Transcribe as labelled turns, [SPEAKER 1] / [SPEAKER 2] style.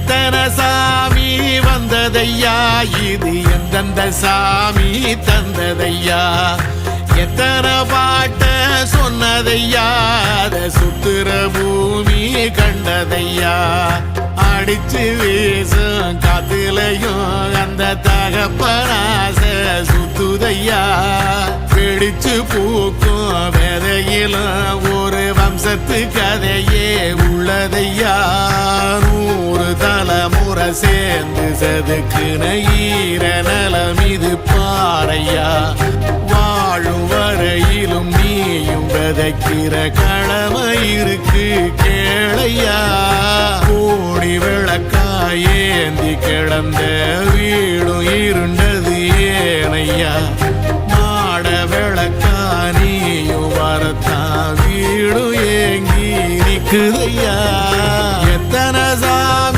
[SPEAKER 1] எத்தனை சாமி வந்ததையா, இது எந்தெந்த சாமி தந்ததையா, எத்தனை பாட்ட சொன்னதையா, அத சுத்துற பூமி கண்டதையா, அடிச்சு வீசும் காத்துலையும் அந்த தகப்பனாச சுத்துதையா, பிடிச்சு பூக்கும் விதையிலும் ஒரு வம்சத்து கதையே உள்ளதையா, 100 தலைமுறை சேர்ந்து செதுக்குன ஈர நலம் இது பாறையா, வாழும் வரையிலும் நீயும் விதைக்கிற கடமை இருக்கு கேளையா, கோடி விளக்காயேந்தி கிடந்த வீடும் இருண்டது ஏனையா, மாட விளக்கா நீயும் வரத்தான் வீடும் ஏங்கி நிக்குதையா.